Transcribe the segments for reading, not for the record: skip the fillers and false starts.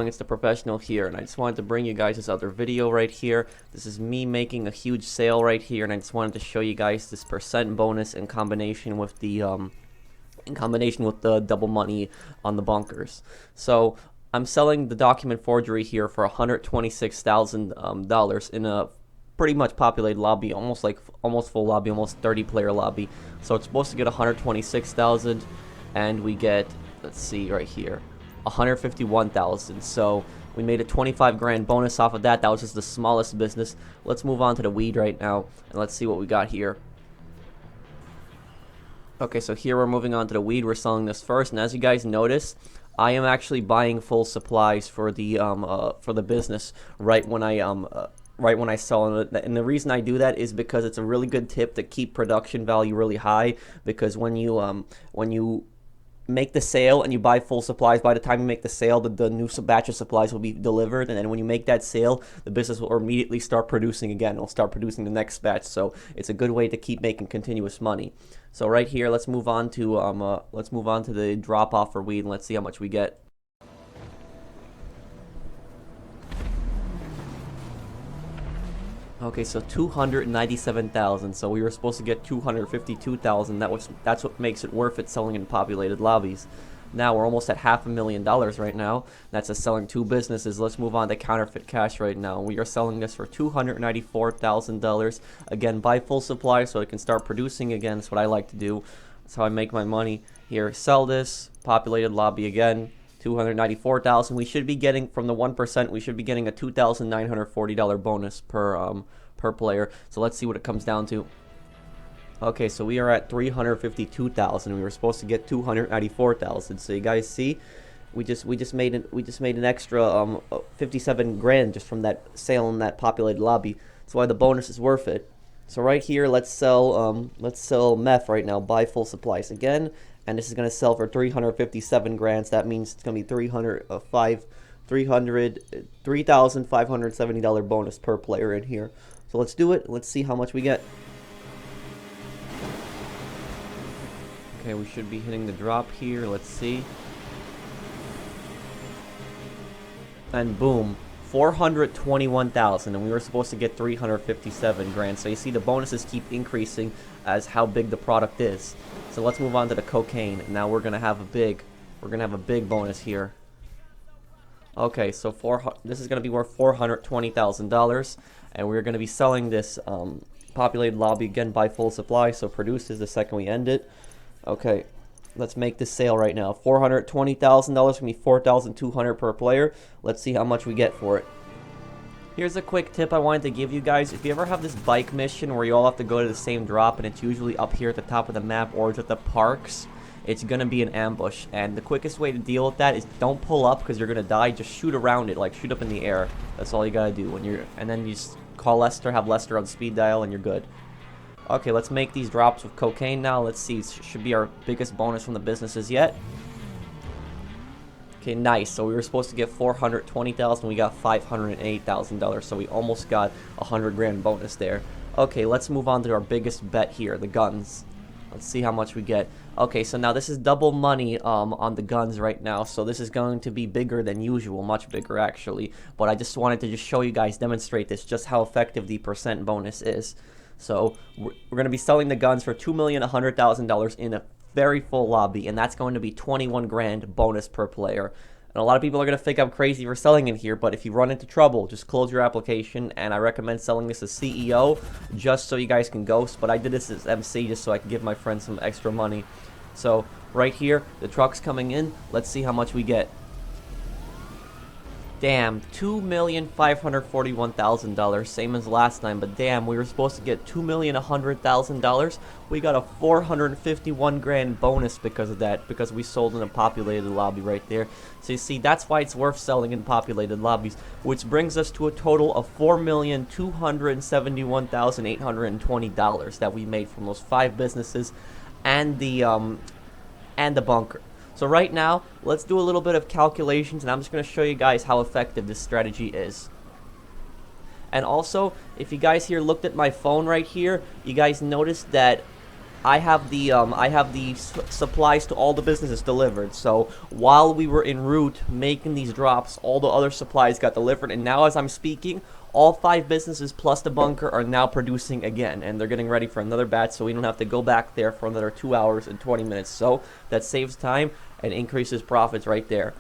It's the professional here, and I just wanted to bring you guys this other video right here. This is me making a huge sale right here, and I just wanted to show you guys this percent bonus in combination with the double money on the bunkers. So I'm selling the document forgery here for $126,000 in a pretty much populated lobby, almost full lobby, almost 30-player lobby. So it's supposed to get 126,000, and we get, let's see right here, 151,000. So we made a 25 grand bonus off of that. That was just the smallest business. Let's move on to the weed right now, and let's see what we got here. Okay, so here we're moving on to the weed. We're selling this first, and as you guys notice, I am actually buying full supplies for the business right when I sell it. And the reason I do that is because it's a really good tip to keep production value really high, because when you make the sale and you buy full supplies, by the time you make the sale, the new batch of supplies will be delivered, and then when you make that sale, the business will immediately start producing again. It'll start producing the next batch, so it's a good way to keep making continuous money. So right here, let's move on to the drop off for weed, and let's see how much we get. Okay, so 297,000. So we were supposed to get 252,000. That's what makes it worth it selling in populated lobbies. Now we're almost at $500,000 right now. That's just selling two businesses. Let's move on to counterfeit cash right now. We are selling this for $294,000. Again, buy full supply so it can start producing again. That's what I like to do. That's how I make my money. Here, sell this populated lobby again. 294,000. We should be getting from the 1%. We should be getting a $2,940 bonus per player. So let's see what it comes down to. Okay, so we are at 352,000. We were supposed to get 294,000. So you guys see, we just made an extra 57 grand just from that sale in that populated lobby. That's why the bonus is worth it. So right here, let's sell meth right now. Buy full supplies again. And this is going to sell for 357 grand. So that means it's going to be $3,570 bonus per player in here. So let's do it. Let's see how much we get. Okay, we should be hitting the drop here. Let's see. And boom, 421,000, and we were supposed to get 357 grand. So you see the bonuses keep increasing as how big the product is. So let's move on to the cocaine. Now we're gonna have a big bonus here. Okay, so this is gonna be worth $420,000, and we're gonna be selling this populated lobby again by full supply. So produces the second we end it. Okay, let's make this sale right now. $420,000 gonna be $4,200 per player. Let's see how much we get for it. Here's a quick tip I wanted to give you guys. If you ever have this bike mission where you all have to go to the same drop, and it's usually up here at the top of the map or it's at the parks, it's gonna be an ambush. And the quickest way to deal with that is don't pull up because you're gonna die. Just shoot around it, like shoot up in the air. That's all you gotta do and then you just call Lester, have Lester on speed dial, and you're good. Okay, let's make these drops with cocaine now. Let's see, it should be our biggest bonus from the businesses yet. Okay, nice. So we were supposed to get 420,000. We got $508,000. So we almost got 100 grand bonus there. Okay, let's move on to our biggest bet here, the guns. Let's see how much we get. Okay, so now this is double money on the guns right now. So this is going to be bigger than usual, much bigger actually. But I just wanted to show you guys, demonstrate this, just how effective the percent bonus is. So we're going to be selling the guns for $2,100,000 in a very full lobby, and that's going to be 21 grand bonus per player. And a lot of people are going to think I'm crazy for selling in here, but if you run into trouble, just close your application, and I recommend selling this as CEO just so you guys can ghost. But I did this as MC just so I can give my friends some extra money. So right here, the truck's coming in. Let's see how much we get. Damn, $2,541,000, same as last time, but damn, we were supposed to get $2,100,000. We got a 451 grand bonus because of that, because we sold in a populated lobby right there. So you see, that's why it's worth selling in populated lobbies, which brings us to a total of $4,271,820 that we made from those 5 businesses and the bunker. So right now, let's do a little bit of calculations, and I'm just going to show you guys how effective this strategy is. And also, if you guys here looked at my phone right here, you guys noticed that supplies to all the businesses delivered. So while we were en route making these drops, all the other supplies got delivered, and now as I'm speaking, all 5 businesses plus the bunker are now producing again, and they're getting ready for another batch, so we don't have to go back there for another 2 hours and 20 minutes. So that saves time and increases profits right there.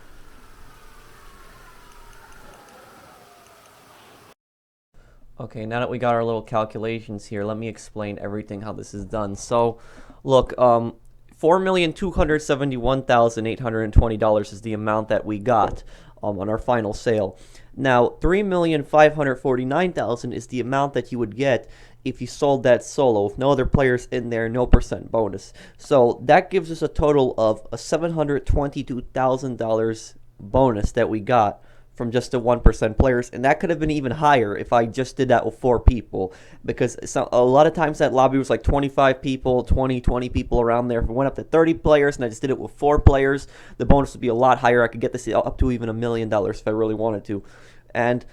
Okay, now that we got our little calculations here, let me explain everything how this is done. So, look, $4,271,820 is the amount that we got on our final sale. Now, $3,549,000 is the amount that you would get if you sold that solo with no other players in there, no percent bonus. So that gives us a total of a $722,000 bonus that we got from just the 1% players, and that could have been even higher if I just did that with 4 people, because a lot of times that lobby was like 25 people, 20 people around there. If it went up to 30 players and I just did it with 4 players, the bonus would be a lot higher. I could get this up to even $1 million if I really wanted to. And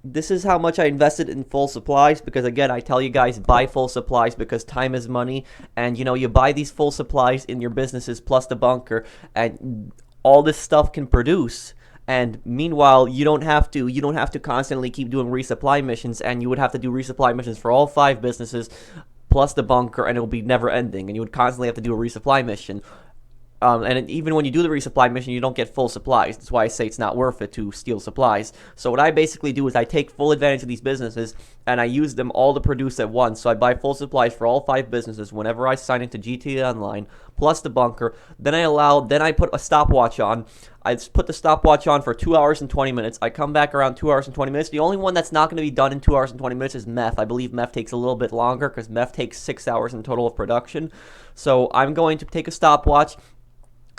this is how much I invested in full supplies, because again, I tell you guys, buy full supplies because time is money, and you buy these full supplies in your businesses plus the bunker, and all this stuff can produce. And meanwhile, you don't have to constantly keep doing resupply missions, and you would have to do resupply missions for all 5 businesses plus the bunker, and it will be never ending, and you would constantly have to do a resupply mission. And even when you do the resupply mission, you don't get full supplies. That's why I say it's not worth it to steal supplies. So what I basically do is I take full advantage of these businesses, and I use them all to produce at once. So I buy full supplies for all 5 businesses whenever I sign into GTA Online, plus the bunker. Then I put a stopwatch on. I put the stopwatch on for 2 hours and 20 minutes. I come back around 2 hours and 20 minutes. The only one that's not going to be done in 2 hours and 20 minutes is Meth. I believe Meth takes a little bit longer because Meth takes 6 hours in total of production. So I'm going to take a stopwatch,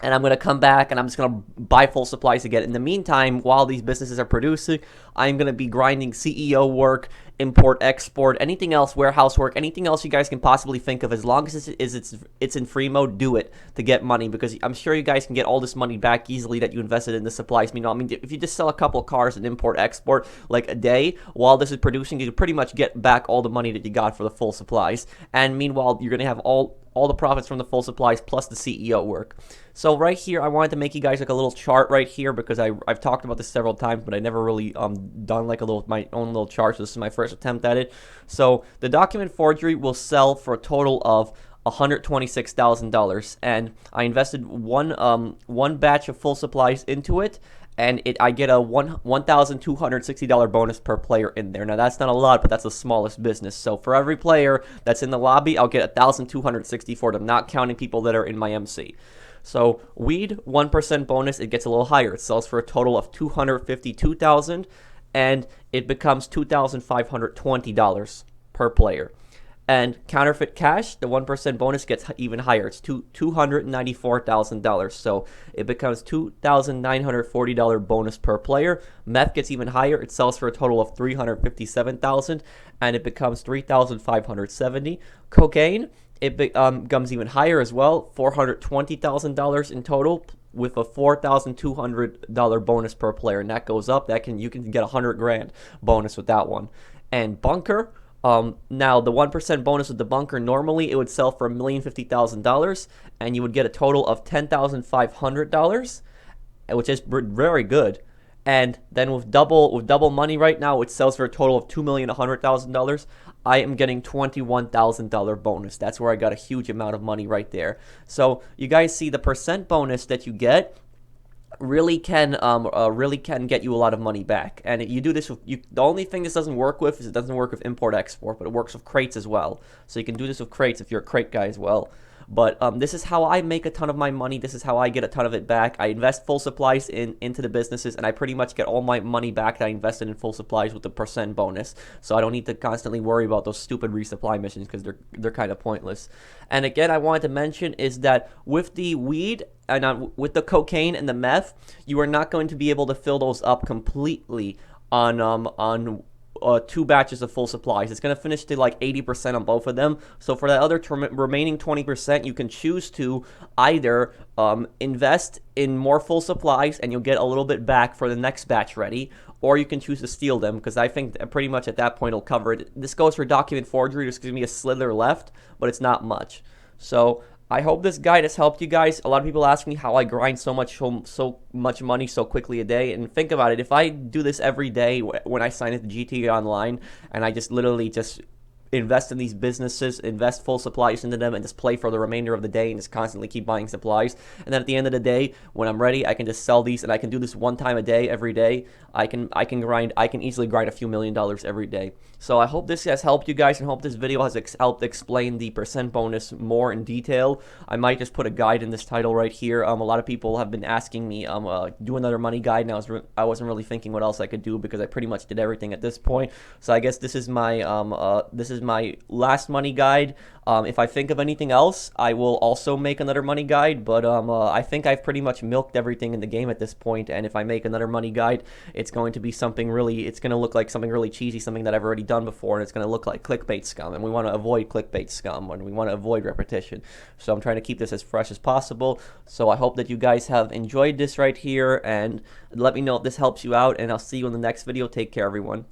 and I'm going to come back, and I'm just going to buy full supplies again. In the meantime, while these businesses are producing, I'm going to be grinding CEO work, import, export, anything else, warehouse work, anything else you guys can possibly think of. As long as it's in free mode, do it to get money, because I'm sure you guys can get all this money back easily that you invested in the supplies. I mean, if you just sell a couple of cars and import, export like a day while this is producing, you can pretty much get back all the money that you got for the full supplies. And meanwhile, you're going to have all the profits from the full supplies plus the CEO work. So right here, I wanted to make you guys like a little chart right here, because I've talked about this several times, but I never really done like my own little chart. So this is my first attempt at it. So the document forgery will sell for a total of $126,000, and I invested one batch of full supplies into it, and I get a $1,260 bonus per player in there. Now that's not a lot, but that's the smallest business. So for every player that's in the lobby, I'll get $1,260 for them, not counting people that are in my MC. So weed 1% bonus, it gets a little higher. It sells for a total of $252,000, and it becomes $2,520 per player. And counterfeit cash, the 1% bonus gets even higher. It's $294,000. So it becomes $2,940 bonus per player. Meth gets even higher. It sells for a total of $357,000, and it becomes $3,570. Cocaine, it becomes even higher as well, $420,000 in total, with a $4,200 bonus per player, and that goes up. You can get $100,000 bonus with that one. And bunker. Now, the 1% bonus with the bunker, normally it would sell for $1,050,000, and you would get a total of $10,500, which is very good. And then with double money right now, it sells for a total of $2,100,000. I am getting $21,000 bonus. That's where I got a huge amount of money right there. So you guys see the percent bonus that you get really can get you a lot of money back. And you do this with the only thing this doesn't work with is it doesn't work with import export, but it works with crates as well. So you can do this with crates if you're a crate guy as well. But this is how I make a ton of my money. This is how I get a ton of it back. I invest full supplies into the businesses, and I pretty much get all my money back that I invested in full supplies with the percent bonus. So I don't need to constantly worry about those stupid resupply missions, because they're kind of pointless. And again, I wanted to mention is that with the weed and with the cocaine and the meth, you are not going to be able to fill those up completely on 2 batches of full supplies. It's going to finish to like 80% on both of them. So for that other remaining 20%, you can choose to either invest in more full supplies and you'll get a little bit back for the next batch ready, or you can choose to steal them, because I think pretty much at that point it'll cover it. This goes for document forgery. There's going to be a slither left, but it's not much. So I hope this guide has helped you guys. A lot of people ask me how I grind so much money so quickly a day. And think about it. If I do this every day when I sign into GTA Online, and I just literally just invest in these businesses, invest full supplies into them, and just play for the remainder of the day and just constantly keep buying supplies. And then at the end of the day, when I'm ready, I can just sell these, and I can do this one time a day every day. I can easily grind a few $1,000,000 every day. So I hope this has helped you guys, and hope this video has helped explain the percent bonus more in detail. I might just put a guide in this title right here. A lot of people have been asking me do another money guide, and I wasn't really thinking what else I could do, because I pretty much did everything at this point. So I guess this is my my last money guide. If I think of anything else, I will also make another money guide, but I think I've pretty much milked everything in the game at this point, and if I make another money guide, it's going to be something really, it's going to look like something really cheesy, something that I've already done before, and it's going to look like clickbait scum, and we want to avoid clickbait scum, and we want to avoid repetition. So I'm trying to keep this as fresh as possible. So I hope that you guys have enjoyed this right here, and let me know if this helps you out, and I'll see you in the next video. Take care, everyone.